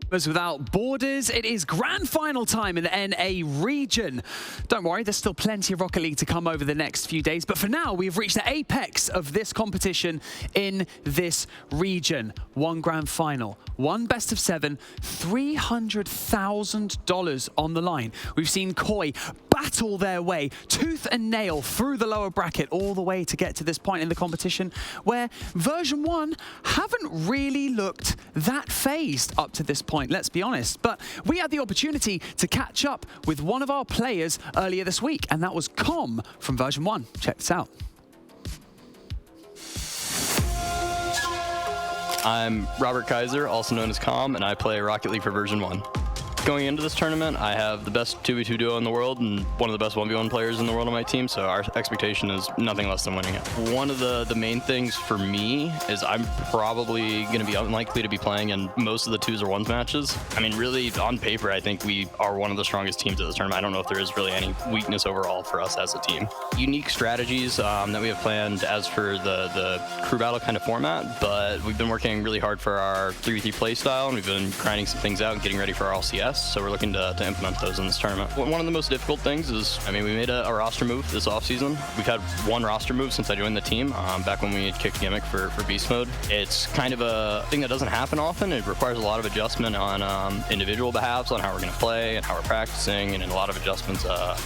Gamers Without Borders, it is grand final time in the NA region. Don't worry, there's still plenty of Rocket League to come over the next few days, but for now, we've reached the apex of this competition in this region. One grand final, one best of 7, $300,000 on the line. We've seen Koi battle their way tooth and nail through the lower bracket all the way to get to this point in the competition where Version1 haven't really looked that phased up to this point, let's be honest. But we had the opportunity to catch up with one of our players earlier this week, and that was Com from Version1. Check this out. I'm Robert Kaiser, also known as Com, and I play Rocket League for Version1. Going into this tournament, I have the best 2v2 duo in the world and one of the best 1v1 players in the world on my team, so our expectation is nothing less than winning it. One of the main things for me is I'm probably going to be unlikely to be playing in most of the 2s or 1s matches. I mean, really, on paper, I think we are one of the strongest teams at this tournament. I don't know if there is really any weakness overall for us as a team. Unique strategies that we have planned as for the crew battle kind of format, but we've been working really hard for our 3v3 play style, and we've been grinding some things out and getting ready for our LCS. So we're looking to implement those in this tournament. One of the most difficult things is, I mean, we made a roster move this offseason. We've had one roster move since I joined the team, back when we had kicked Gimmick for Beast Mode. It's kind of a thing that doesn't happen often. It requires a lot of adjustment on individual behalves, on how we're going to play and how we're practicing, and a lot of adjustments.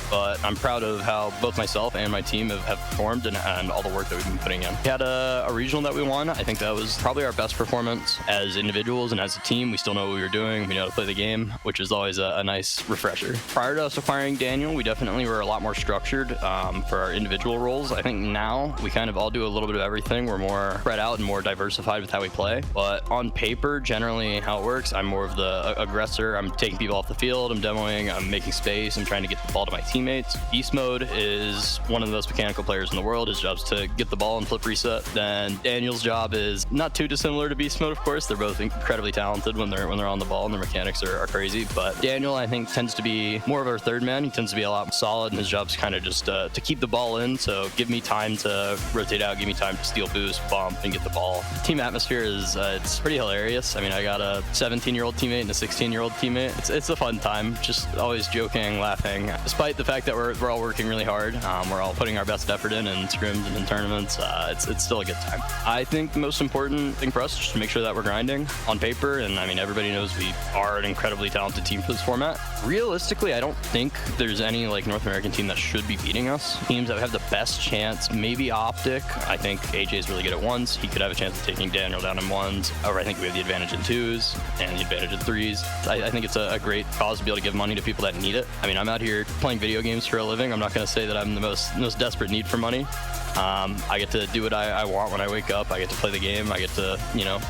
But I'm proud of how both myself and my team have performed and all the work that we've been putting in. We had a regional that we won. I think that was probably our best performance as individuals, and as a team, we still know what we were doing. We know how to play the game, which is always a nice refresher. Prior to us acquiring Daniel, we definitely were a lot more structured for our individual roles. I think now we kind of all do a little bit of everything. We're more spread out and more diversified with how we play. But on paper, generally how it works, I'm more of the aggressor. I'm taking people off the field, I'm demoing, I'm making space, I'm trying to get the ball to my teammates. Beast Mode is one of the most mechanical players in the world. His job's to get the ball and flip reset. Then Daniel's job is not too dissimilar to Beast Mode, of course. They're both incredibly talented when they're on the ball, and their mechanics are crazy. But Daniel, I think, tends to be more of our third man. He tends to be a lot more solid, and his job's kind of just to keep the ball in. So give me time to rotate out, give me time to steal boost, bump, and get the ball. Team atmosphere is it's pretty hilarious. I mean, I got a 17-year-old teammate and a 16-year-old teammate. It's a fun time, just always joking, laughing. Despite the fact that we're all working really hard, we're all putting our best effort in scrims and in tournaments. It's still a good time. I think the most important thing for us is just to make sure that we're grinding on paper, and I mean, everybody knows we are an incredibly talented team for this format. Realistically, I don't think there's any North American team that should be beating us. Teams that have the best chance, maybe Optic. I think AJ is really good at 1s. He could have a chance of taking Daniel down in 1s. Or I think we have the advantage in 2s and the advantage in 3s. I think it's a great cause to be able to give money to people that need it. I mean, I'm out here playing video games for a living. I'm not going to say that I'm the most desperate need for money. I get to do what I want when I wake up. I get to play the game. I get to,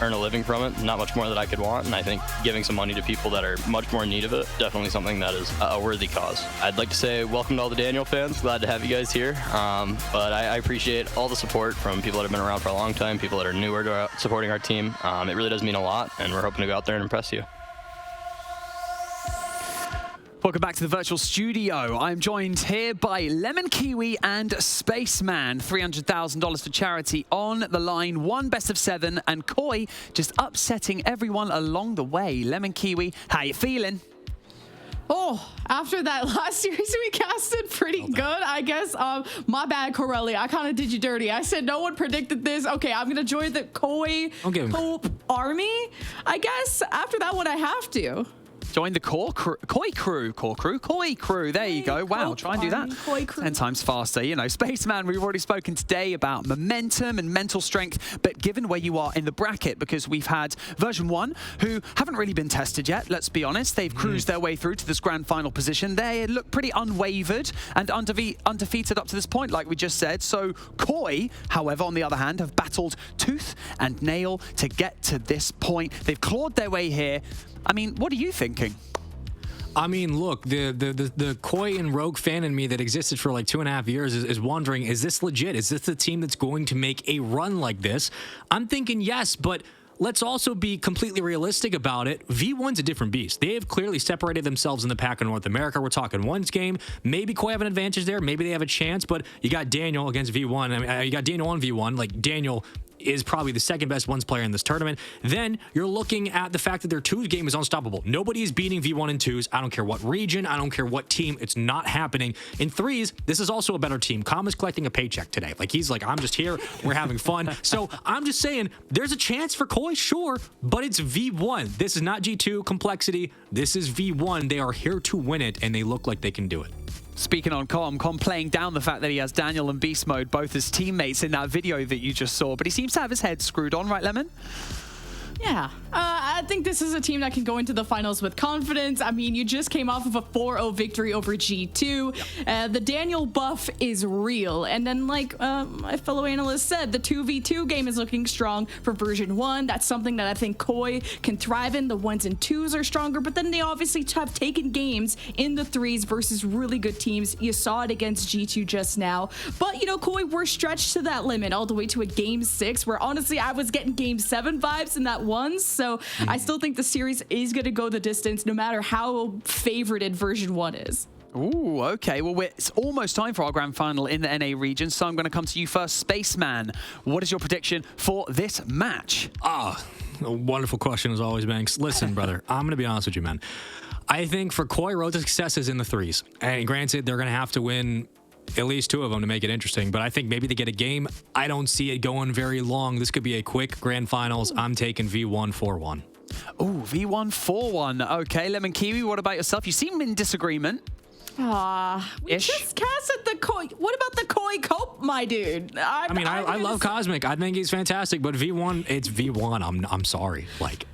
earn a living from it. Not much more that I could want. And I think giving some money to people that are much more in need of it, definitely something that is a worthy cause. I'd like to say welcome to all the Daniel fans. Glad to have you guys here. But I appreciate all the support from people that have been around for a long time, people that are newer to supporting our team. It really does mean a lot, and we're hoping to go out there and impress you. Welcome back to the virtual studio. I'm joined here by Lemon Kiwi and Spaceman. $300,000 for charity on the line. One best of 7, and Koi just upsetting everyone along the way. Lemon Kiwi, how you feeling? Oh, after that last series we casted, pretty good, I guess. My bad, Corelli. I kind of did you dirty. I said no one predicted this. Okay, I'm going to join the Koi Hope Army. I guess after that one, I have to. Join the Koi crew. There you go. Wow, try and do that 10 times faster. Spaceman, we've already spoken today about momentum and mental strength, but given where you are in the bracket, because we've had Version1, who haven't really been tested yet, let's be honest. They've cruised their way through to this grand final position. They look pretty unwavered and undefeated up to this point, like we just said. So Koi, however, on the other hand, have battled tooth and nail to get to this point. They've clawed their way here. I mean, what are you thinking? I mean, look, the Koi and Rogue fan in me that existed for like 2.5 years is wondering, is this legit? Is this the team that's going to make a run like this? I'm thinking yes, but let's also be completely realistic about it. V1's a different beast. They have clearly separated themselves in the pack in North America. We're talking 1's game. Maybe Koi have an advantage there. Maybe they have a chance, but you got Daniel against V1. I mean, you got Daniel on V1. Like, Daniel, is probably the second best ones player in this tournament. Then you're looking at the fact that their 2s game is unstoppable. Nobody is beating V1 and 2s. I don't care what region. I don't care what team. It's not happening. In 3s, this is also a better team. Calm is collecting a paycheck today. Like, he's like, I'm just here. We're having fun. So I'm just saying, there's a chance for Koi, sure, but it's V1. This is not G2 complexity. This is V1. They are here to win it, and they look like they can do it. Speaking on Com playing down the fact that he has Daniel and Beast Mode both as teammates in that video that you just saw, but he seems to have his head screwed on, right, Lemon? Yeah, I think this is a team that can go into the finals with confidence. I mean, you just came off of a 4-0 victory over G2. The Daniel buff is real. And then, like my fellow analyst said, the 2v2 game is looking strong for version 1. That's something that I think Koi can thrive in. The 1s and 2s are stronger, but then they obviously have taken games in the 3s versus really good teams. You saw it against G2 just now. But, you know, Koi, we're stretched to that limit all the way to a game 6, where honestly, I was getting game 7 vibes in that ones. So I still think the series is going to go the distance no matter how favorited version 1 is. Ooh, okay. Well, it's almost time for our grand final in the NA region, so I'm going to come to you first, Spaceman. What is your prediction for this match? A wonderful question as always, Banks. Listen, brother, I'm going to be honest with you, man. I think for Koi, road to success is in the 3s. And granted, they're going to have to win at least 2 of them to make it interesting, but I think maybe they get a game. I don't see it going very long. This could be a quick grand finals. I'm taking V1 4-1. Oh, V1 4-1. Okay, Lemon Kiwi, what about yourself? You seem in disagreement. We just casted the Koi. What about the Koi Cope, my dude? I love Cosmic. I think he's fantastic, but V1, it's V1. I'm sorry. Like,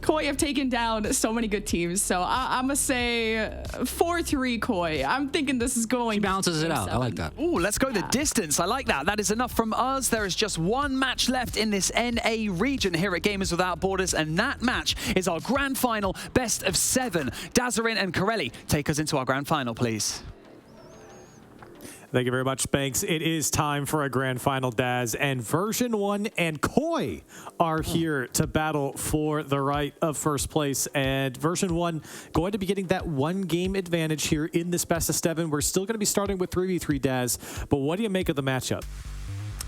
Koi have taken down so many good teams, so I'm gonna say 4-3 Koi. I'm thinking this is going. He balances it out. 7. I like that. Ooh, let's go the distance. I like that. That is enough from us. There is just one match left in this NA region here at Gamers Without Borders, and that match is our grand final, best of 7. Dazarin and Corelli, take us into our grand final, please. Thank you very much, Banks. It is time for a grand final, Daz, and version 1 and Koi are here to battle for the right of first place. And version 1 going to be getting that 1-game advantage here in this best of 7. We're still going to be starting with 3v3, Daz, but what do you make of the matchup?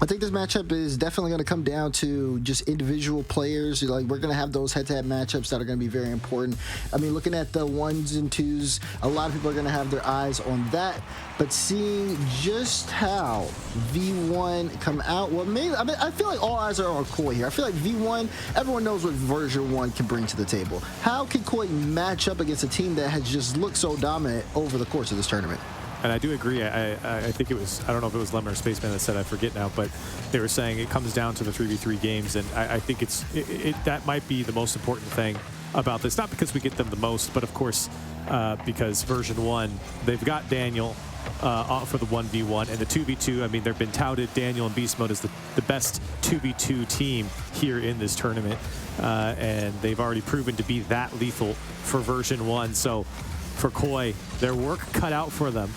I think this matchup is definitely going to come down to just individual players. Like, we're going to have those head-to-head matchups that are going to be very important. I mean, looking at the 1s and 2s, a lot of people are going to have their eyes on that. But seeing just how V1 come out, I feel like all eyes are on Koi here. I feel like V1, everyone knows what version 1 can bring to the table. How can Koi match up against a team that has just looked so dominant over the course of this tournament? And I do agree. I think it was, I don't know if it was Lemon or Spaceman that said, I forget now, but they were saying it comes down to the 3v3 games, and I think that might be the most important thing about this. Not because we get them the most, but of course, because version 1, they've got Daniel for the 1v1, and the 2v2, I mean, they've been touted, Daniel and Beast Mode, as the best 2v2 team here in this tournament, and they've already proven to be that lethal for version 1. So for Koi, their work cut out for them.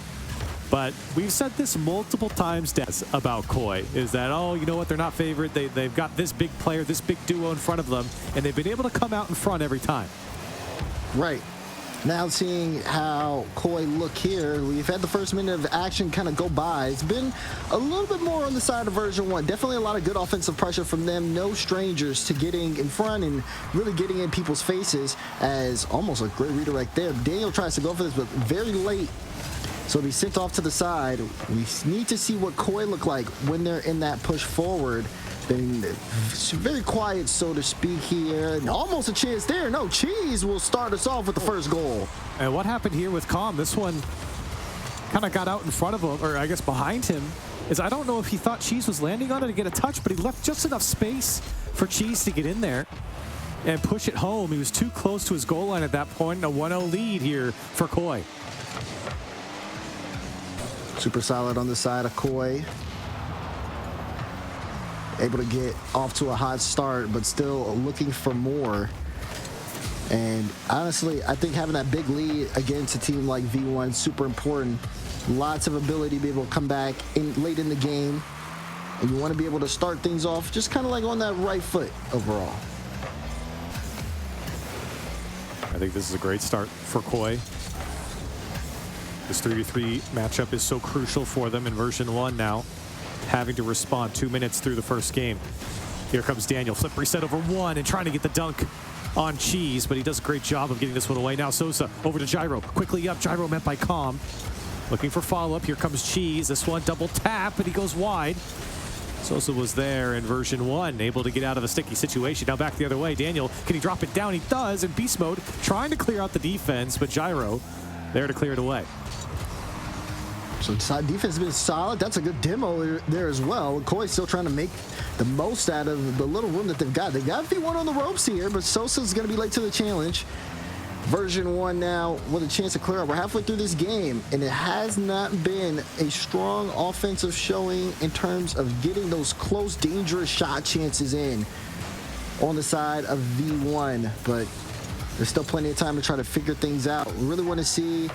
But we've said this multiple times, Des, about Koi, is that, oh, you know what, they're not favorite. They've got this big player, this big duo in front of them, and they've been able to come out in front every time. Right. Now seeing how Koi look here, we've had the first minute of action kind of go by. It's been a little bit more on the side of version 1. Definitely a lot of good offensive pressure from them. No strangers to getting in front and really getting in people's faces, as almost a great redirect there. Daniel tries to go for this, but very late. So he's sent off to the side. We need to see what Koi look like when they're in that push forward. Been very quiet, so to speak, here. And almost a chance there. No, Cheese will start us off with the first goal. And what happened here with Calm? This one kind of got out in front of him, or I guess behind him. I don't know if he thought Cheese was landing on it to get a touch, but he left just enough space for Cheese to get in there and push it home. He was too close to his goal line at that point. A 1-0 lead here for Koi. Super solid on the side of Koi. Able to get off to a hot start, but still looking for more. And honestly, I think having that big lead against a team like V1 is super important. Lots of ability to be able to come back late in the game. And you want to be able to start things off just kind of like on that right foot overall. I think this is a great start for Koi. This 3v3 matchup is so crucial for them in version 1 now. having to respond 2 minutes through the first game. Here comes Daniel, flip reset over one and trying to get the dunk on Cheese, but he does a great job of getting this one away. Now Sosa over to Gyro, quickly up, Gyro met by Calm. Looking for follow-up, here comes Cheese, this one double tap, but he goes wide. Sosa was there in version 1, able to get out of a sticky situation. Now back the other way, Daniel, can he drop it down? He does, in beast mode, trying to clear out the defense, but Gyro there to clear it away. So defense has been solid. That's a good demo there as well. Koi's still trying to make the most out of the little room that they've got. They've got V1 on the ropes here, but Sosa's going to be late to the challenge. Version 1 now with a chance to clear up. We're halfway through this game, and it has not been a strong offensive showing in terms of getting those close, dangerous shot chances in on the side of V1. But there's still plenty of time to try to figure things out. We really want to see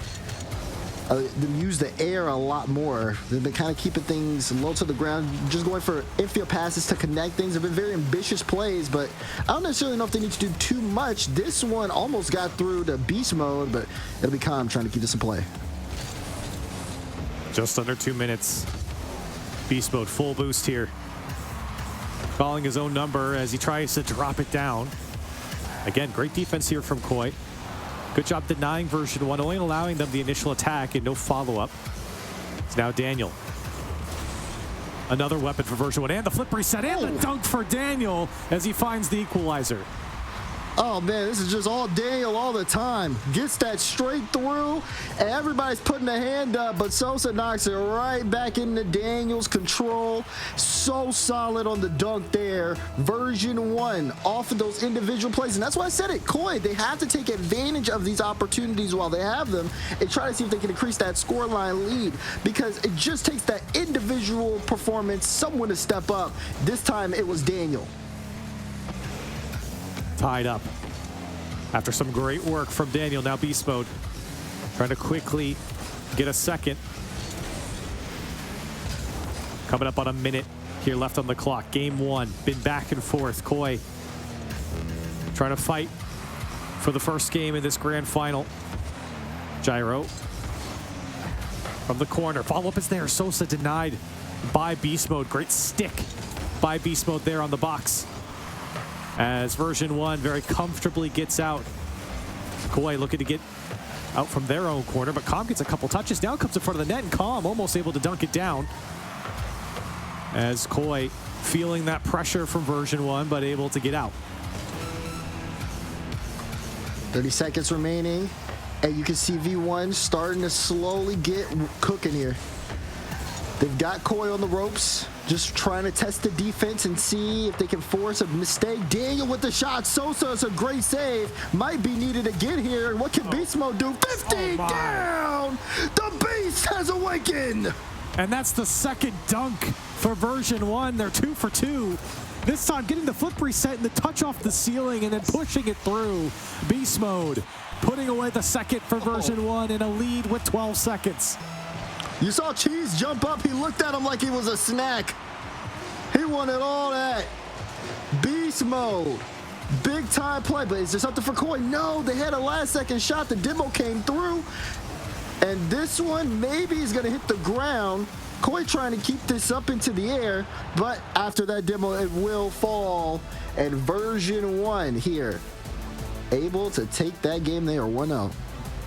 them use the air a lot more. They've been kind of keeping things low to the ground, just going for infield passes to connect things. They've been very ambitious plays, but I don't necessarily know if they need to do too much. This one almost got through to beast mode, but it'll be Calm trying to keep this in play. Just under 2 minutes. Beast mode, full boost here. Calling his own number as he tries to drop it down. Again, great defense here from Koi. Good job denying version 1, only allowing them the initial attack and no follow-up. It's now Daniel. Another weapon for version 1, and the flip reset, and the dunk for Daniel as he finds the equalizer. Oh man, this is just all Daniel all the time. Gets that straight through, and everybody's putting a hand up, but Sosa knocks it right back into Daniel's control. So solid on the dunk there. Version 1 off of those individual plays, and that's why I said it. Koi, they have to take advantage of these opportunities while they have them and try to see if they can increase that scoreline lead, because it just takes that individual performance, someone to step up. This time it was Daniel. Tied up after some great work from Daniel. Now beast mode, trying to quickly get a second. Coming up on a minute here left on the clock. Game 1, been back and forth. Koi trying to fight for the first game in this grand final. Gyro from the corner, follow-up is there. Sosa denied by beast mode. Great stick by beast mode there on the box, as version 1 very comfortably gets out. Koi looking to get out from their own corner, but Calm gets a couple touches. Now comes in front of the net, and Calm almost able to dunk it down. As Koi feeling that pressure from version 1, but able to get out. 30 seconds remaining, and you can see V1 starting to slowly get cooking here. They've got Koi on the ropes, just trying to test the defense and see if they can force a mistake. Daniel with the shot. Sosa is a great save. Might be needed again here. And what can Beast Mode do? 50 down! The Beast has awakened! And that's the second dunk for version 1. They're 2 for 2. This time getting the flip reset and the touch off the ceiling and then pushing it through. Beast Mode putting away the second for version 1 in a lead with 12 seconds. You saw Cheese jump up. He looked at him like he was a snack. He wanted all that. Beast Mode. Big time play, but is there something for Koi? No, they had a last second shot. The demo came through. And this one maybe is going to hit the ground. Koi trying to keep this up into the air, but after that demo, it will fall. And version 1 here, able to take that game. They are 1-0.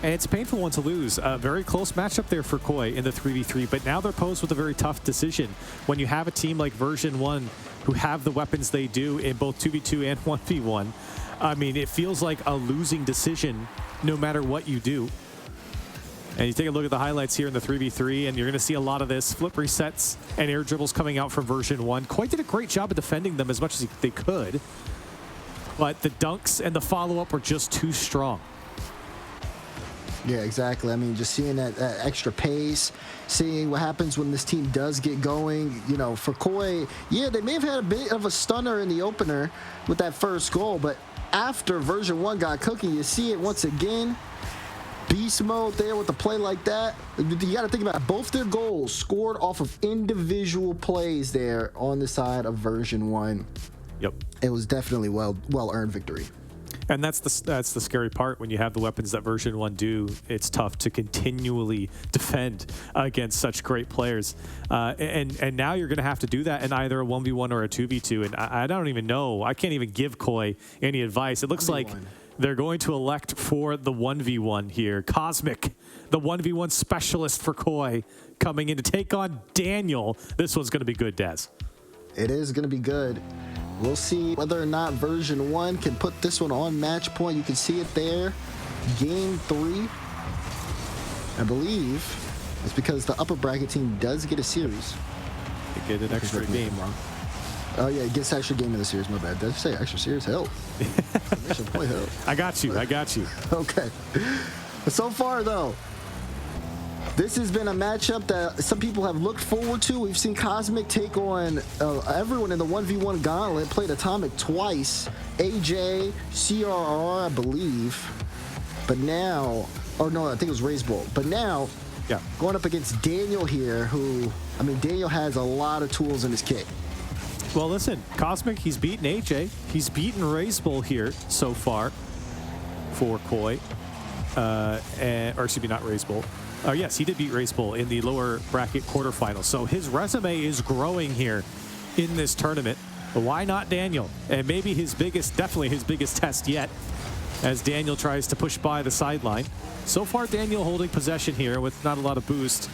And it's a painful one to lose. A very close matchup there for Koi in the 3v3, but now they're posed with a very tough decision. When you have a team like version 1 who have the weapons they do in both 2v2 and 1v1, I mean, it feels like a losing decision no matter what you do. And you take a look at the highlights here in the 3v3, and you're going to see a lot of this. Flip resets and air dribbles coming out from version 1. Koi did a great job of defending them as much as they could, but the dunks and the follow-up were just too strong. Yeah, exactly. I mean, just seeing that extra pace, seeing what happens when this team does get going. You know, for Koi, yeah, they may have had a bit of a stunner in the opener with that first goal, but after version 1 got cooking, you see it once again. Beast Mode there with a play like that. You got to think about it. Both their goals scored off of individual plays there on the side of version 1. Yep. It was definitely well-earned victory. And that's the scary part when you have the weapons that version 1 do. It's tough to continually defend against such great players. And now you're going to have to do that in either a 1v1 or a 2v2. And I don't even know. I can't even give Koi any advice. It looks like they're going to elect for the 1v1 here. Cosmic, the 1v1 specialist for Koi, coming in to take on Daniel. This one's going to be good, Daz. It is going to be good. We'll see whether or not version 1 can put this one on match point. You can see it there. Game 3, I believe, is because the upper bracket team does get a series. They get an extra game. Oh, yeah, it gets extra game in the series. My bad. Did I say extra series? Help. Point help. I got you. Okay. But so far, though, this has been a matchup that some people have looked forward to. We've seen Cosmic take on everyone in the 1v1 gauntlet, played Atomic twice, AJ, CRR, I believe. But now, oh no, I think it was Raise Bolt. But now, going up against Daniel here, who, I mean, Daniel has a lot of tools in his kit. Well, listen, Cosmic, he's beaten AJ. He's beaten Raise Bolt here so far for Koi. Or excuse me, not Raise Bolt. Yes, he did beat Race Bull in the lower bracket quarterfinals. So his resume is growing here in this tournament. But why not Daniel? And maybe definitely his biggest test yet, as Daniel tries to push by the sideline. So far, Daniel holding possession here with not a lot of boost.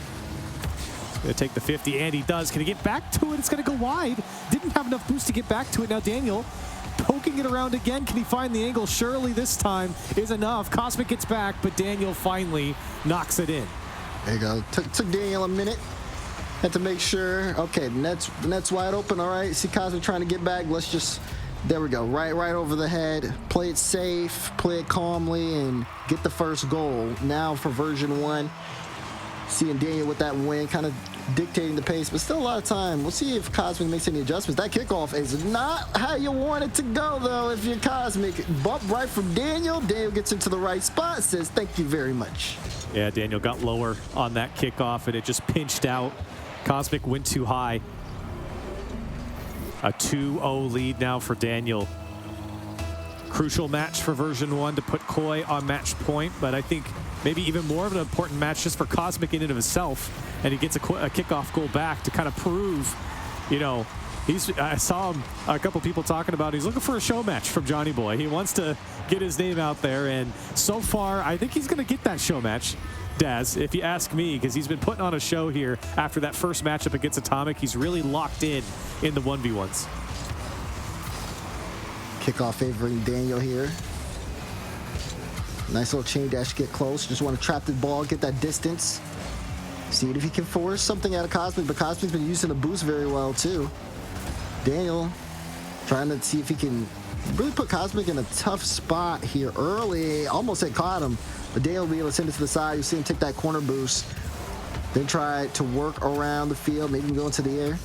Going to take the 50, and he does. Can he get back to it? It's going to go wide. Didn't have enough boost to get back to it. Now Daniel poking it around again. Can he find the angle? Surely this time is enough. Cosmic gets back, but Daniel finally knocks it in. There you go. Took Daniel a minute. Had to make sure. Okay, the net's wide open. All right. See Cosmic trying to get back. Let's just, there we go. Right over the head. Play it safe. Play it calmly and get the first goal. Now for version 1. Seeing Daniel with that win, kind of dictating the pace, but still a lot of time. We'll see if Cosmic makes any adjustments. That kickoff is not how you want it to go, though, if you're Cosmic. Bump right from Daniel. Daniel gets into the right spot, says thank you very much. Yeah, Daniel got lower on that kickoff, and it just pinched out. Cosmic went too high. A 2-0 lead now for Daniel. Crucial match for version 1 to put Koi on match point, but I think maybe even more of an important match just for Cosmic in and of himself, and he gets a kickoff goal back to kind of prove, you know, I saw him, a couple people talking about he's looking for a show match from Johnny Boy. He wants to get his name out there, and so far I think he's going to get that show match, Daz, if you ask me, because he's been putting on a show here after that first matchup against Atomic. He's really locked in the 1v1s. Kickoff favoring Daniel here. Nice little chain dash, get close. Just want to trap the ball, get that distance. See if he can force something out of Cosmic, but Cosmic's been using the boost very well too. Daniel trying to see if he can really put Cosmic in a tough spot here early. Almost had caught him, but Daniel will be able to send it to the side. You see him take that corner boost. Then try to work around the field, maybe go into the air.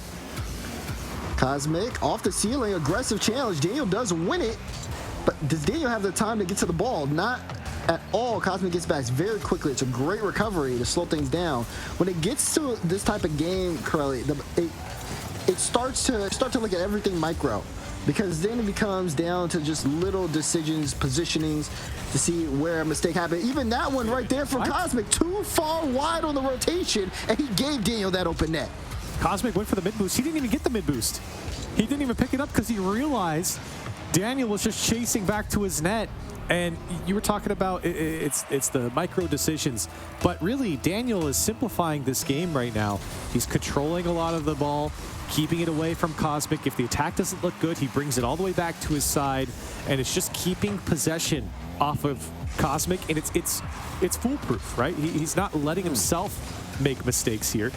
Cosmic off the ceiling, aggressive challenge. Daniel does win it, but does Daniel have the time to get to the ball? Not at all. Cosmic gets back very quickly. It's a great recovery to slow things down. When it gets to this type of game, Corelli, it starts to look at everything micro, because then it becomes down to just little decisions, positionings to see where a mistake happened. Even that one right there from Cosmic, too far wide on the rotation, and he gave Daniel that open net. Cosmic went for the mid boost. He didn't even get the mid boost. He didn't even pick it up because he realized Daniel was just chasing back to his net. And you were talking about it's the micro decisions, but really Daniel is simplifying this game right now. He's controlling a lot of the ball, keeping it away from Cosmic. If the attack doesn't look good, he brings it all the way back to his side, and it's just keeping possession off of Cosmic, and it's foolproof, right? He's not letting himself make mistakes here.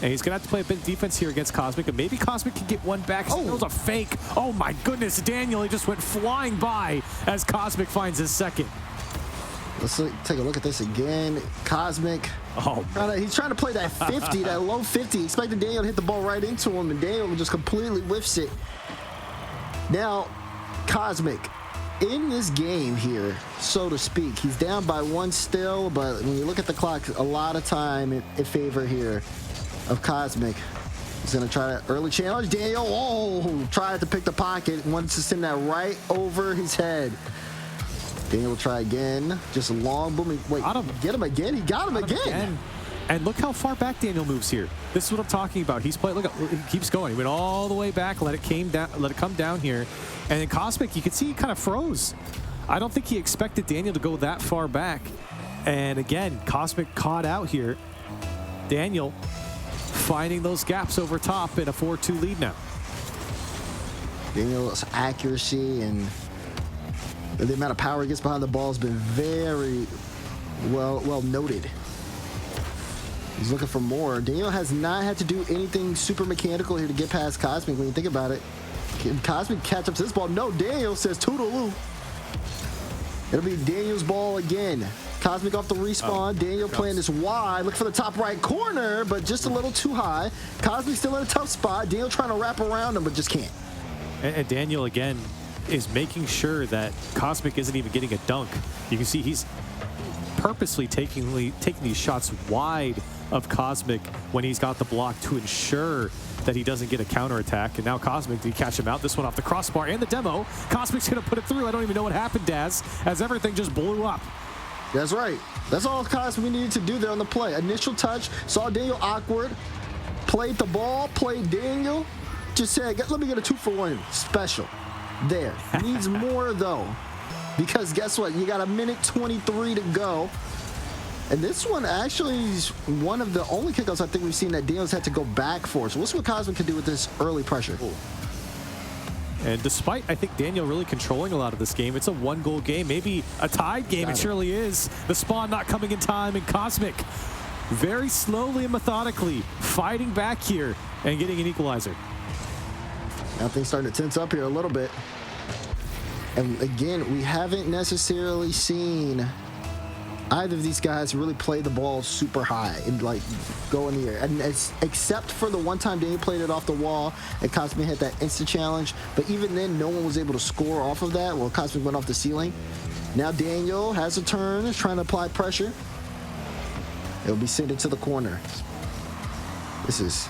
And he's going to have to play a bit of defense here against Cosmic, and maybe Cosmic can get one back. Oh, it was a fake. Oh my goodness, Daniel, he just went flying by as Cosmic finds his second. Let's take a look at this again. Cosmic, he's trying to play that 50, that low 50. Expecting Daniel to hit the ball right into him, and Daniel just completely whiffs it. Now, Cosmic, in this game here, so to speak, he's down by 1 still, but when you look at the clock, a lot of time in favor here of Cosmic. He's going to try an early challenge. Daniel, tried to pick the pocket, wants to send that right over his head. Daniel will try again. Just a long booming. Wait, get him again? He got him again. And look how far back Daniel moves here. This is what I'm talking about. He's playing. Look, he keeps going. He went all the way back. Let it come down here. And then Cosmic, you can see he kind of froze. I don't think he expected Daniel to go that far back. And again, Cosmic caught out here. Daniel finding those gaps over top in a 4-2 lead now. Daniel's accuracy and the amount of power he gets behind the ball has been very well noted. He's looking for more. Daniel has not had to do anything super mechanical here to get past Cosmic when you think about it. Can Cosmic catch up to this ball? No, Daniel says toodaloo. It'll be Daniel's ball again. Cosmic off the respawn. Daniel playing this wide. Look for the top right corner, but just a little too high. Cosmic still in a tough spot. Daniel trying to wrap around him, but just can't. And Daniel, again, is making sure that Cosmic isn't even getting a dunk. You can see he's purposely taking these shots wide of Cosmic when he's got the block to ensure that he doesn't get a counterattack. And now Cosmic, did he catch him out? This one off the crossbar and the demo. Cosmic's going to put it through. I don't even know what happened, Daz, as everything just blew up. That's right. That's all Cosmic needed to do there on the play. Initial touch, saw Daniel awkward, played the ball, played Daniel, just said, let me get a 2-for-1 special. There. Needs more, though, because guess what? You got a minute 23 to go. And this one actually is one of the only kickoffs I think we've seen that Daniel's had to go back for. So we'll see what Cosmic can do with this early pressure. Ooh. And despite, I think, Daniel really controlling a lot of this game, it's a one-goal game, maybe a tied game. It surely is. The spawn not coming in time, and Cosmic very slowly and methodically fighting back here and getting an equalizer. Now things starting to tense up here a little bit. And again, we haven't necessarily seen either of these guys really play the ball super high and like go in the air. And except for the one time Daniel played it off the wall and Cosmic had that instant challenge. But even then, no one was able to score off of that. Well, Cosmic went off the ceiling. Now Daniel has a turn, is trying to apply pressure. It'll be sent into the corner. This is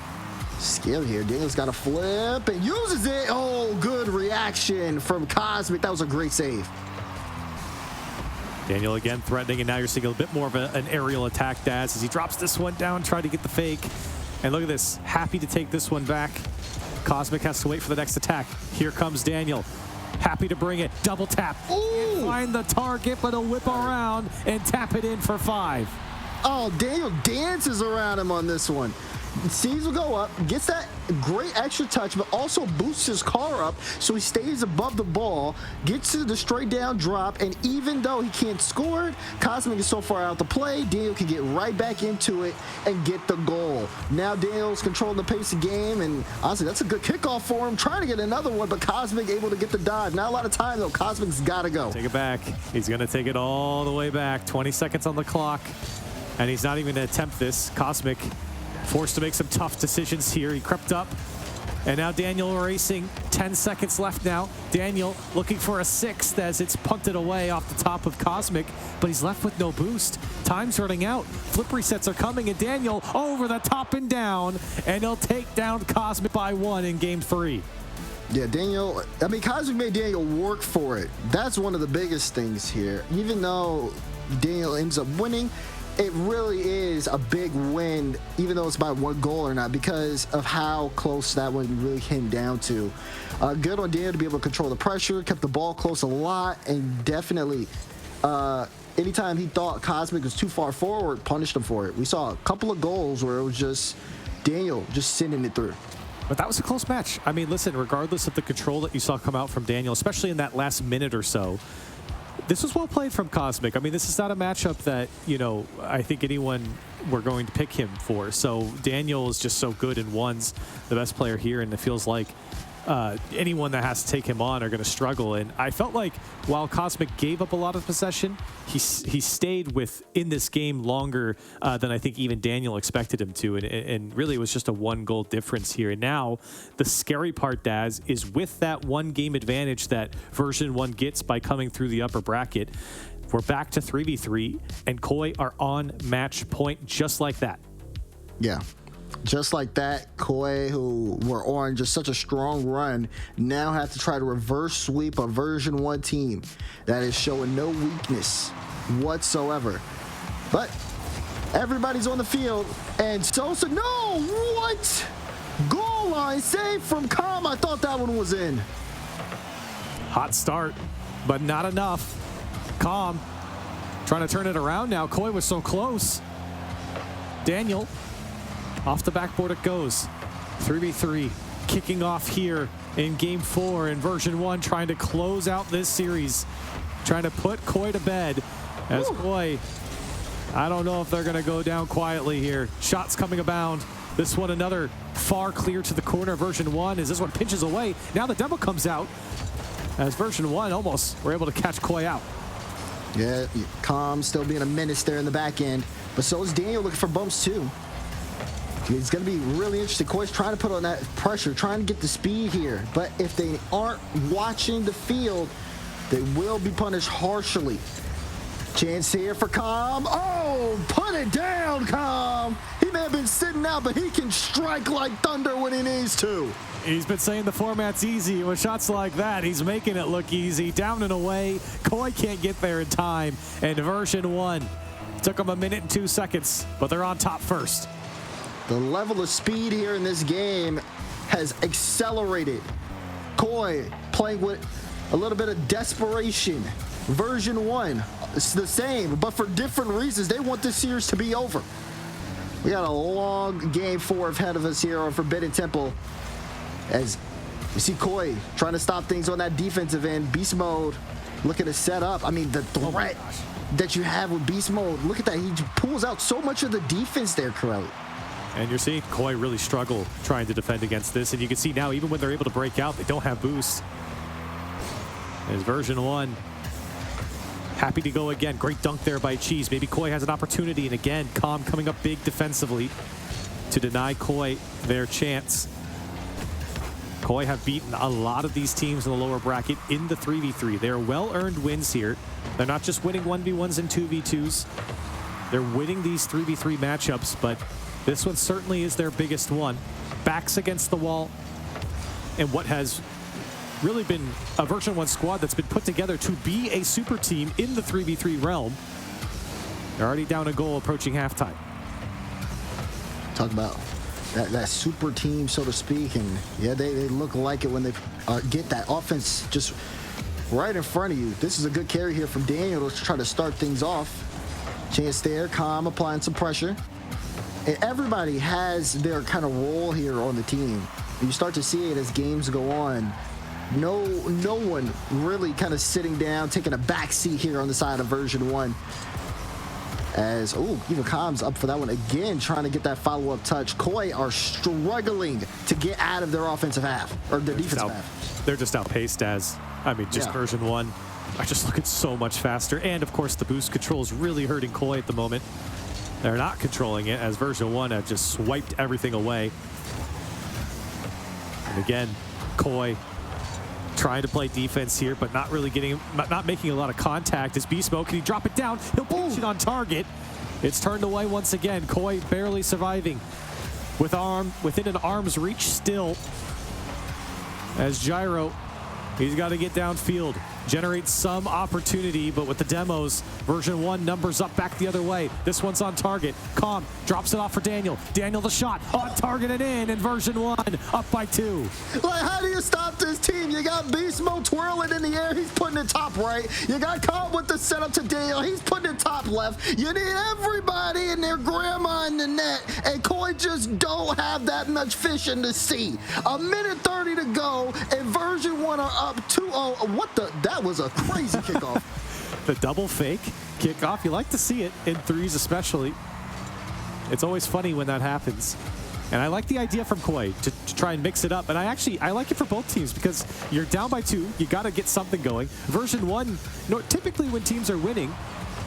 scary here. Daniel's got a flip and uses it. Oh, good reaction from Cosmic. That was a great save. Daniel again threatening, and now you're seeing a bit more of an aerial attack, Daz, as he drops this one down, trying to get the fake. And look at this, happy to take this one back. Cosmic has to wait for the next attack. Here comes Daniel, happy to bring it. Double tap, find the target, but he'll whip around and tap it in for 5. Oh, Daniel dances around him on this one. Sees will go up, gets that great extra touch, but also boosts his car up so he stays above the ball, gets to the straight down drop, and even though he can't score it, Cosmic is so far out the play, Daniel can get right back into it and get the goal. Now Daniel's controlling the pace of the game, and honestly, that's a good kickoff for him, trying to get another one, but Cosmic able to get the dive. Not a lot of time, though. Cosmic's got to go. Take it back. He's going to take it all the way back. 20 seconds on the clock, and he's not even going to attempt this. Cosmic forced to make some tough decisions here. He crept up, and now Daniel racing. 10 seconds left now. Daniel looking for a 6th as it's punted away off the top of Cosmic, but he's left with no boost. Time's running out. Flip resets are coming, and Daniel over the top and down, and he'll take down Cosmic by 1 in game 3. Yeah, Daniel, I mean, Cosmic made Daniel work for it. That's one of the biggest things here. Even though Daniel ends up winning, it really is a big win, even though it's by 1 goal or not, because of how close that one really came down to. Good on Daniel to be able to control the pressure, kept the ball close a lot, and definitely anytime he thought Cosmic was too far forward, punished him for it. We saw a couple of goals where it was just Daniel just sending it through. But that was a close match. I mean, listen, regardless of the control that you saw come out from Daniel, especially in that last minute or so, this was well played from Cosmic. I mean, this is not a matchup that, you know, I think anyone were going to pick him for. So Daniel is just so good and one's the best player here, and it feels like anyone that has to take him on are going to struggle. And I felt like while Cosmic gave up a lot of possession, he stayed in this game longer than I think even Daniel expected him to. And really, it was just a 1-goal difference here. And now the scary part, Daz, is with that 1-game advantage that Version 1 gets by coming through the upper bracket, we're back to 3v3, and Koi are on match point just like that. Yeah. Just like that, Koi, who were on just such a strong run, now have to try to reverse sweep a Version 1 team that is showing no weakness whatsoever. But everybody's on the field, and Sosa, no, what? Goal line save from Calm. I thought that one was in. Hot start, but not enough. Calm trying to turn it around now. Koi was so close. Daniel, off the backboard it goes. 3v3 kicking off here in game 4 in Version 1, trying to close out this series, trying to put Koi to bed as Koi, I don't know if they're going to go down quietly here. Shots coming abound. This one another far clear to the corner. Version 1 as this one pinches away. Now the demo comes out as Version 1 almost were able to catch Koi out. Yeah, Calm still being a menace there in the back end, but so is Daniel looking for bumps too. It's going to be really interesting. Koi's trying to put on that pressure, trying to get the speed here. But if they aren't watching the field, they will be punished harshly. Chance here for Calm. Oh, put it down, Calm. He may have been sitting out, but he can strike like thunder when he needs to. He's been saying the format's easy. With shots like that, he's making it look easy. Down and away. Koi can't get there in time. And Version 1 took him 1 minute and 2 seconds, but they're on top first. The level of speed here in this game has accelerated. Koi playing with a little bit of desperation. Version 1, it's the same, but for different reasons. They want this series to be over. We got a long game 4 ahead of us here on Forbidden Temple. As you see Koi trying to stop things on that defensive end. Beast mode looking to set up. I mean, the threat that you have with beast mode, look at that. He pulls out so much of the defense there, Corelli. And you're seeing Koi really struggle trying to defend against this. And you can see now, even when they're able to break out, they don't have boost. As Version 1 happy to go again. Great dunk there by Cheese. Maybe Koi has an opportunity. And again, Calm coming up big defensively to deny Koi their chance. Koi have beaten a lot of these teams in the lower bracket in the 3v3. They're well-earned wins here. They're not just winning 1v1s and 2v2s. They're winning these 3v3 matchups, but this one certainly is their biggest one. Backs against the wall. And what has really been a Version 1 squad that's been put together to be a super team in the 3v3 realm. They're already down a goal approaching halftime. Talk about that super team, so to speak, and yeah, they look like it when they get that offense just right in front of you. This is a good carry here from Daniel to try to start things off. Chance there, Calm applying some pressure. And everybody has their kind of role here on the team. And you start to see it as games go on. No one really kind of sitting down, taking a back seat here on the side of Version 1. As, even Calm's up for that one again, trying to get that follow-up touch. Koi are struggling to get out of their offensive half, or their defensive half. They're just outpaced as, Version 1 are just looking so much faster. And, of course, the boost control is really hurting Koi at the moment. They're not controlling it as Version 1 have just swiped everything away. And again, Koi trying to play defense here, but not making a lot of contact. As Beast Mode, can he drop it down? He'll pinch it on target. It's turned away once again. Koi barely surviving within an arm's reach still. As Gyro, he's got to get downfield, generate some opportunity, but with the demos, Version 1 numbers up back the other way. This one's on target. Calm drops it off for Daniel. Daniel the shot on target and in, and Version 1 up by 2. Like, how do you stop this team? You got Beast Mode twirling in the air. He's putting it top right. You got Calm with the setup to Daniel. He's putting it top left. You need everybody and their grandma in the net, and Koi just don't have that much fish in the sea. 1:30 to go, and Version 1 are up 2-0. What the? That was a crazy kickoff. The double fake kickoff. You like to see it in threes especially. It's always funny when that happens. And I like the idea from Koi to try and mix it up. And I like it for both teams because you're down by 2. You got to get something going. Version 1, typically when teams are winning,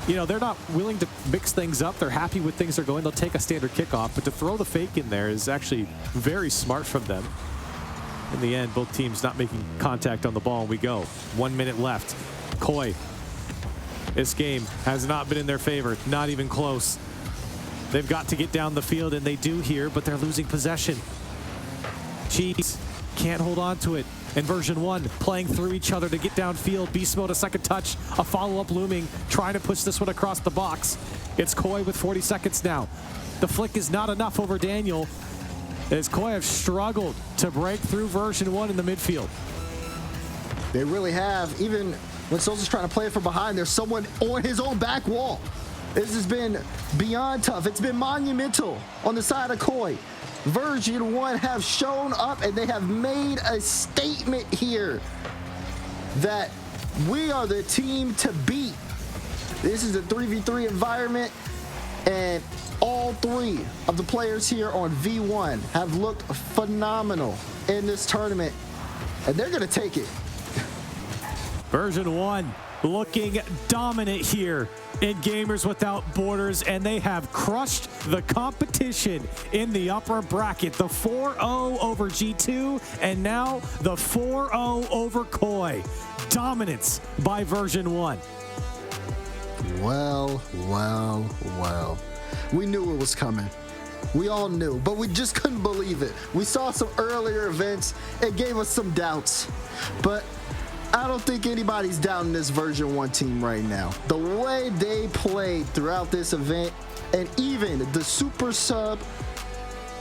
they're not willing to mix things up. They're happy with things are going. They'll take a standard kickoff. But to throw the fake in there is actually very smart from them. In the end, both teams not making contact on the ball. We go. 1 minute left. Koi. This game has not been in their favor. Not even close. They've got to get down the field, and they do here, but they're losing possession. Cheese can't hold on to it. And Version1 playing through each other to get downfield. Beast Mode, a second touch, a follow-up looming, trying to push this one across the box. It's Koi with 40 seconds now. The flick is not enough over Daniel, as Koi have struggled to break through Version1 in the midfield. They really have. Even when Sosa's trying to play it from behind, there's someone on his own back wall. This has been beyond tough. It's been monumental on the side of Koi. Version1 have shown up, and they have made a statement here that we are the team to beat. This is a 3v3 environment, and all three of the players here on V1 have looked phenomenal in this tournament, and they're going to take it. Version1 looking dominant here in Gamers Without Borders, and they have crushed the competition in the upper bracket. The 4-0 over G2, and now the 4-0 over Koi. Dominance by Version1. Well. We knew it was coming. We all knew, but we just couldn't believe it. We saw some earlier events. It gave us some doubts, but I don't think anybody's doubting this Version1 team right now. The way they played throughout this event, and even the super sub,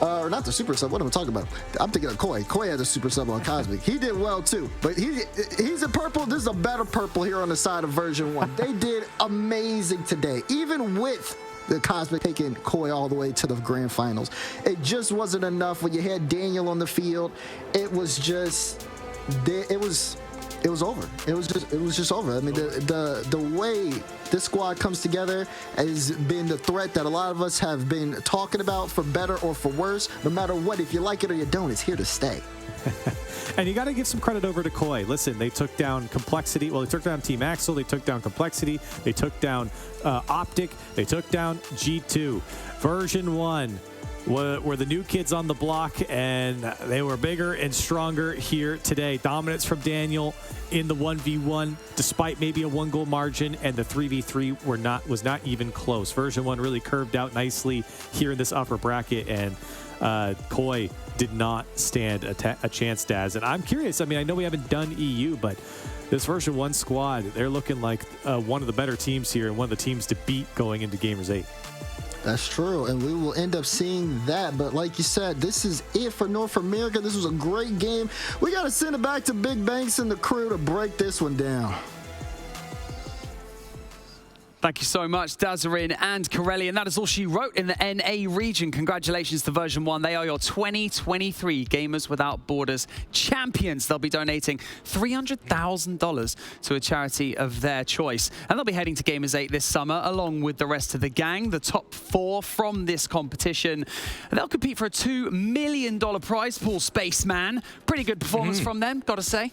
or not the super sub, what am I talking about? I'm thinking of Koi. Koi had a super sub on Cosmic. He did well too, but he's a purple. This is a better purple here on the side of Version1. They did amazing today, even with the Cosmic taking Koi all the way to the grand finals. It just wasn't enough. When you had Daniel on the field, it was just, it was over. It was just over. I mean, the way this squad comes together has been the threat that a lot of us have been talking about, for better or for worse. No matter what, if you like it or you don't, it's here to stay. And you got to give some credit over to Koi. Listen, they took down Complexity. Well, they took down Team Axel. They took down Complexity. They took down Optic. They took down G2. Version1 were the new kids on the block, and they were bigger and stronger here today. Dominance from Daniel in the 1v1, despite maybe a 1-goal margin, and the 3v3 was not even close. Version1 really curved out nicely here in this upper bracket, and Koi did not stand a chance, Daz. And I'm curious, I mean, I know we haven't done EU, but this Version1 squad, they're looking like one of the better teams here and one of the teams to beat going into Gamers 8. That's true, and we will end up seeing that. But like you said, this is it for North America. This was a great game. We got to send it back to Big Banks and the crew to break this one down. Thank you so much, Dazarin and Corelli. And that is all she wrote in the NA region. Congratulations to Version1. They are your 2023 Gamers Without Borders champions. They'll be donating $300,000 to a charity of their choice. And they'll be heading to Gamers 8 this summer, along with the rest of the gang, the top 4 from this competition. And they'll compete for a $2 million prize pool, Spaceman. Pretty good performance from them, gotta say.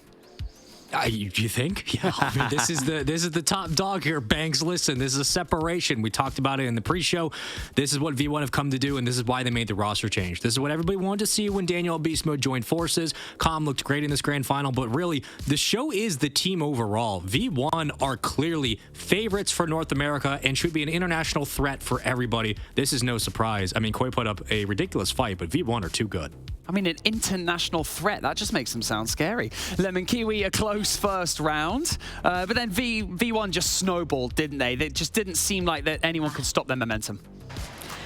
You think? Yeah. I mean, this is the top dog here, Banks. Listen, this is a separation. We talked about it in the pre-show. This is what V1 have come to do, and this is why they made the roster change. This is what everybody wanted to see when Daniel Beast Mode joined forces. Com looked great in this grand final, but really, the show is the team overall. V1 are clearly favorites for North America and should be an international threat for everybody. This is no surprise. I mean, Koi put up a ridiculous fight, but V1 are too good. I mean, an international threat. That just makes them sound scary. Lemon Kiwi, a close first round. But then V1 just snowballed, didn't they? It just didn't seem like that anyone could stop their momentum.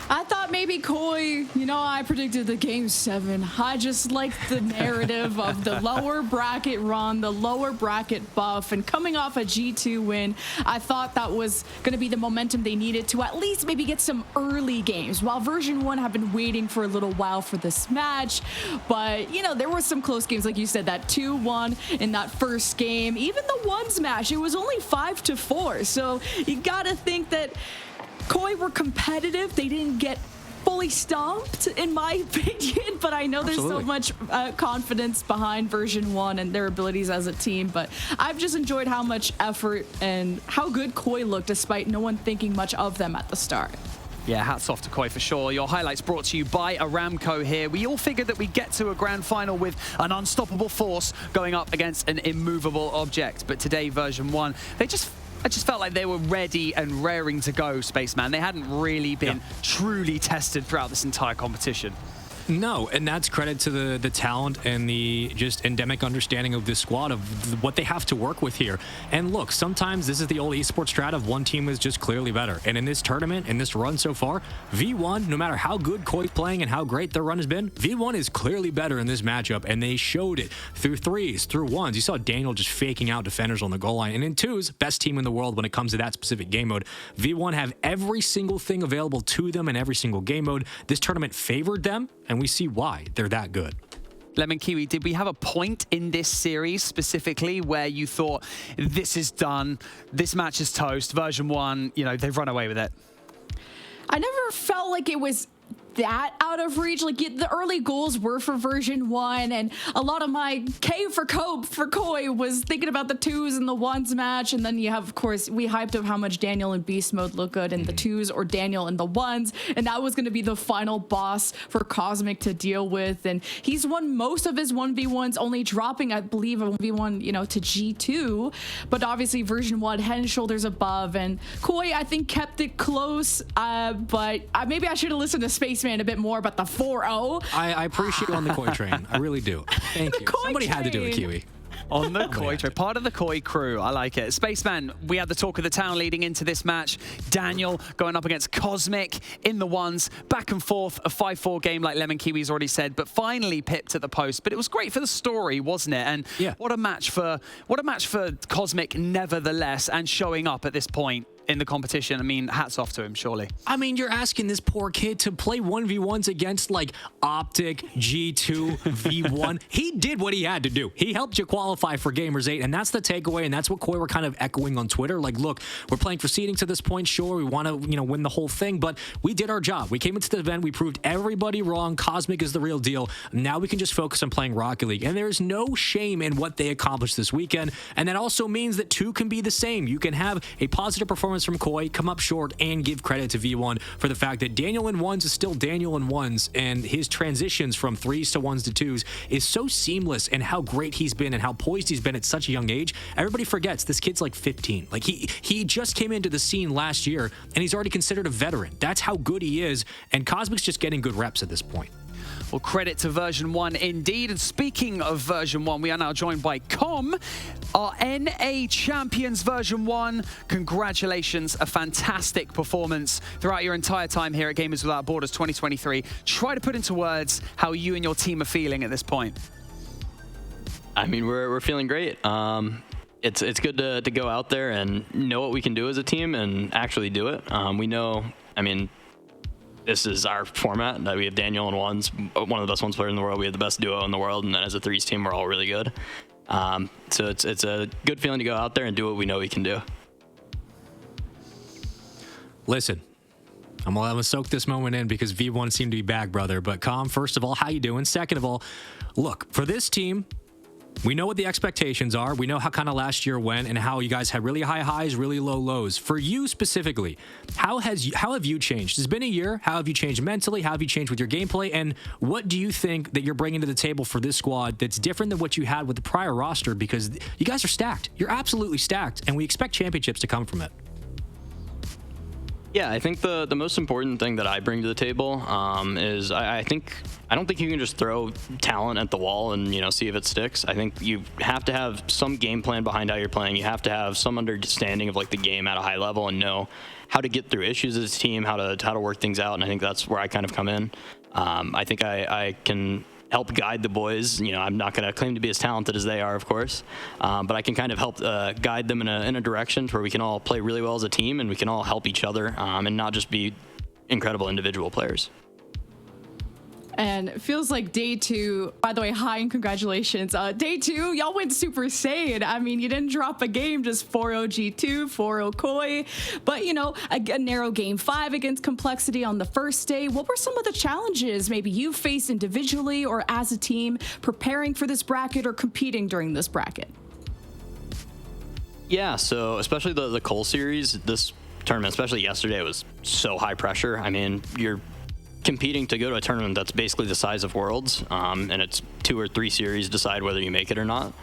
I thought maybe Koi, you know, I predicted the game 7. I just liked the narrative of the lower bracket run, the lower bracket buff, and coming off a G2 win, I thought that was going to be the momentum they needed to at least maybe get some early games, while Version1 have been waiting for a little while for this match. But, you know, there were some close games, like you said, that 2-1 in that first game. Even the ones match, it was only 5-4. So you got to think that Koi were competitive. They didn't get fully stomped, in my opinion, but I know there's so much confidence behind Version1 and their abilities as a team. But I've just enjoyed how much effort and how good Koi looked, despite no one thinking much of them at the start. Yeah, hats off to Koi for sure. Your highlights brought to you by Aramco here. We all figured that we'd get to a grand final with an unstoppable force going up against an immovable object. But today, Version1, they just I just felt like they were ready and raring to go, Spaceman. They hadn't really been truly tested throughout this entire competition. No, and that's credit to the talent and the just endemic understanding of this squad of what they have to work with here. And look, sometimes this is the old esports strat of one team is just clearly better. And in this tournament, in this run so far, V1, no matter how good Koi's playing and how great their run has been, V1 is clearly better in this matchup, and they showed it through threes, through ones. You saw Daniel just faking out defenders on the goal line. And in twos, best team in the world when it comes to that specific game mode. V1 have every single thing available to them in every single game mode. This tournament favored them, and we see why they're that good. Lemon Kiwi, did we have a point in this series specifically where you thought this is done, this match is toast, version 1, you know, they've run away with it? I never felt like it was that out of reach. Like, the early goals were for version 1, and a lot of my K for Koi was thinking about the 2s and the 1s match. And then you have, of course, we hyped up how much Daniel in beast mode look good in the 2s or Daniel in the 1s, and that was going to be the final boss for Cosmic to deal with. And he's won most of his 1v1s, only dropping, I believe, a 1v1, you know, to G2, but obviously version 1 head and shoulders above. And Koi, I think, kept it close, but maybe I should have listened to Spaceman a bit more about the 4-0. I appreciate you on the Koi train. I really do. Thank you. Somebody had to do it, Kiwi. On the Koi train. Part of the Koi crew. I like it. Spaceman, we had the talk of the town leading into this match. Daniel going up against Cosmic in the 1s. Back and forth, a 5-4 game like Lemon Kiwi's already said, but finally pipped at the post. But it was great for the story, wasn't it? And what a match for Cosmic nevertheless, and showing up at this point in the competition. I mean, hats off to him, surely. I mean, you're asking this poor kid to play 1v1s against, like, Optic, G2, V1. He did what he had to do. He helped you qualify for Gamers 8, and that's the takeaway, and that's what Koi were kind of echoing on Twitter. Like, look, we're playing for seeding to this point. Sure, we want to, you know, win the whole thing, but we did our job. We came into the event. We proved everybody wrong. Cosmic is the real deal. Now we can just focus on playing Rocket League, and there's no shame in what they accomplished this weekend, and that also means that 2 can be the same. You can have a positive performance from Koi, come up short, and give credit to V1 for the fact that Daniel in 1s is still Daniel in 1s, and his transitions from 3s to 1s to 2s is so seamless, and how great he's been and how poised he's been at such a young age. Everybody forgets this kid's like 15. Like, he just came into the scene last year, and he's already considered a veteran. That's how good he is, and Cosmic's just getting good reps at this point. Well, credit to version 1 indeed. And speaking of version 1, we are now joined by Com, our NA champions version 1. Congratulations, a fantastic performance throughout your entire time here at Gamers Without Borders 2023. Try to put into words how you and your team are feeling at this point. I mean, we're feeling great. It's good to go out there and know what we can do as a team and actually do it. We know, I mean, this is our format, that we have Daniel in 1s, one of the best 1s players in the world. We have the best duo in the world, and then as a 3s team, we're all really good. So it's a good feeling to go out there and do what we know we can do. Listen, I'm gonna soak this moment in because V1 seemed to be back, brother. But Com, first of all, how you doing? Second of all, look, for this team, we know what the expectations are. We know how kind of last year went and how you guys had really high highs, really low lows. For you specifically, how have you changed? It's been a year. How have you changed mentally? How have you changed with your gameplay? And what do you think that you're bringing to the table for this squad that's different than what you had with the prior roster? Because you guys are stacked. You're absolutely stacked, and we expect championships to come from it. Yeah, I think the most important thing that I bring to the table is I don't think you can just throw talent at the wall and, you know, see if it sticks. I think you have to have some game plan behind how you're playing. You have to have some understanding of, like, the game at a high level and know how to get through issues as a team, how to work things out. And I think that's where I kind of come in. I think I can help guide the boys. You know, I'm not going to claim to be as talented as they are, of course, but I can kind of help guide them in a direction where we can all play really well as a team and we can all help each other and not just be incredible individual players. And it feels like day 2, by the way, hi and congratulations. Day 2, y'all went Super Saiyan. I mean, you didn't drop a game, just 4-0 G2, 4-0 Koi. But, you know, a narrow game 5 against Complexity on the first day. What were some of the challenges maybe you faced individually or as a team preparing for this bracket or competing during this bracket? Yeah, so especially the Cole series, this tournament, especially yesterday, was so high pressure. I mean, you're competing to go to a tournament that's basically the size of Worlds, and it's 2 or 3 series decide whether you make it or not.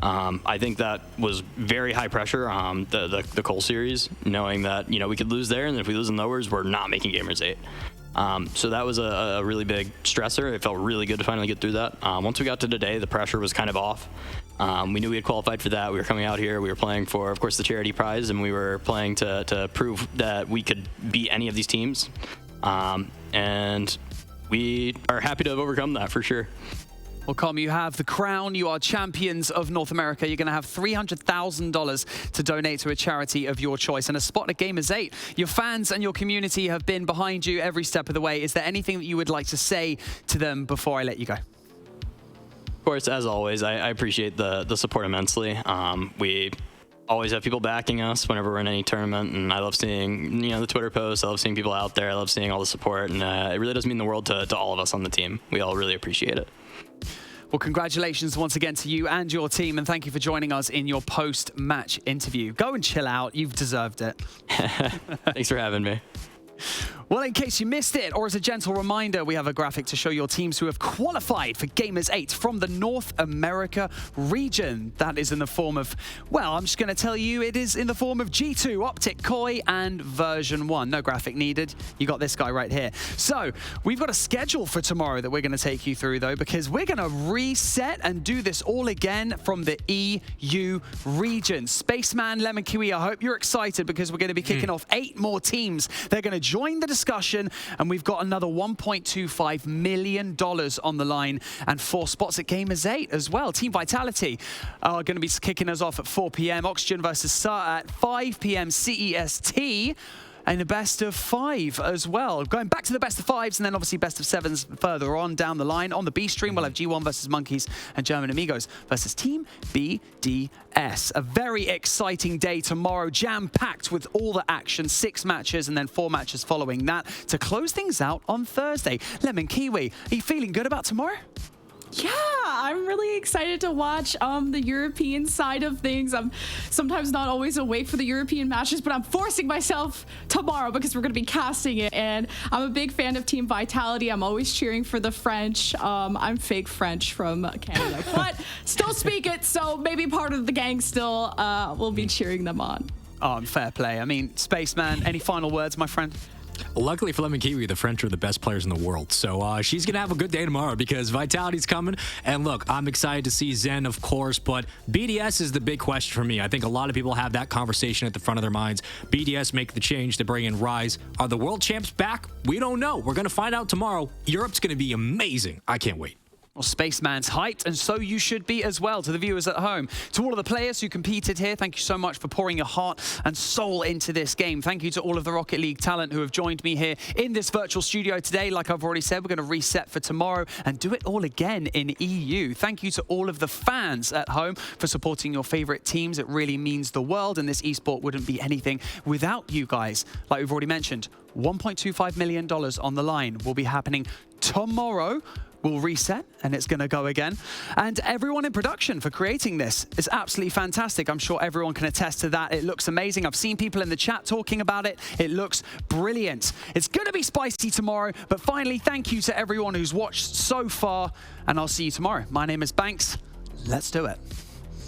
I think that was very high pressure, the Cole series, knowing that, we could lose there, and if we lose in lowers, we're not making Gamers 8. So that was a really big stressor. It felt really good to finally get through that. Once we got to today, the pressure was kind of off. We knew we had qualified for that. We were coming out here. We were playing for, of course, the charity prize, and we were playing to prove that we could beat any of these teams. And we are happy to have overcome that for sure. Well, Com, you have the crown. You are champions of North America. You're going to have $300,000 to donate to a charity of your choice and a spot at Gamers 8. Your fans and your community have been behind you every step of the way. Is there anything that you would like to say to them before I let you go? Of course, as always, I appreciate the support immensely. We always have people backing us whenever we're in any tournament, and I love seeing the Twitter posts. I love seeing people out there. I love seeing all the support, and it really does mean the world to all of us on the team. We all really appreciate it. Well, congratulations once again to you and your team, and thank you for joining us in your post-match interview. Go and chill out. You've deserved it. Thanks for having me. Well, in case you missed it, or as a gentle reminder, we have a graphic to show your teams who have qualified for Gamers 8 from the North America region. That is in the form of, well, I'm just going to tell you, it is in the form of G2, Optic, Koi, and Version1. No graphic needed. You got this guy right here. So we've got a schedule for tomorrow that we're going to take you through, though, because we're going to reset and do this all again from the EU region. Spaceman, Lemon Kiwi, I hope you're excited because we're going to be kicking off 8 more teams. They're going to join the discussion, and we've got another $1.25 million on the line and 4 spots at Gamers 8 as well. Team Vitality are going to be kicking us off at 4 p.m. Oxygen versus SAR at 5 p.m. CEST. And a best of 5 as well. Going back to the best of 5s and then obviously best of 7s further on down the line. On the B stream, we'll have G1 versus Monkeys and German Amigos versus Team BDS. A very exciting day tomorrow, jam-packed with all the action. 6 matches and then 4 matches following that to close things out on Thursday. Lemon Kiwi, are you feeling good about tomorrow? Yeah, I'm really excited to watch the European side of things. I'm sometimes not always awake for the European matches, but I'm forcing myself tomorrow because we're going to be casting it. And I'm a big fan of Team Vitality. I'm always cheering for the French. I'm fake French from Canada, but still speak it. So maybe part of the gang still will be cheering them on. Oh, fair play. I mean, Spaceman, any final words, my friend? Luckily for Lemon Kiwi, the French are the best players in the world. So she's going to have a good day tomorrow because Vitality's coming. And look, I'm excited to see Zen, of course, but BDS is the big question for me. I think a lot of people have that conversation at the front of their minds. BDS make the change to bring in Rise. Are the world champs back? We don't know. We're going to find out tomorrow. Europe's going to be amazing. I can't wait. Well, Spaceman's hyped, and so you should be as well. To the viewers at home, to all of the players who competed here, thank you so much for pouring your heart and soul into this game. Thank you to all of the Rocket League talent who have joined me here in this virtual studio today. Like I've already said, we're going to reset for tomorrow and do it all again in EU. Thank you to all of the fans at home for supporting your favorite teams. It really means the world, and this esport wouldn't be anything without you guys. Like we've already mentioned, $1.25 million on the line will be happening tomorrow. We'll reset and it's going to go again. And everyone in production for creating this is absolutely fantastic. I'm sure everyone can attest to that. It looks amazing. I've seen people in the chat talking about it. It looks brilliant. It's going to be spicy tomorrow. But finally, thank you to everyone who's watched so far. And I'll see you tomorrow. My name is Banks. Let's do it.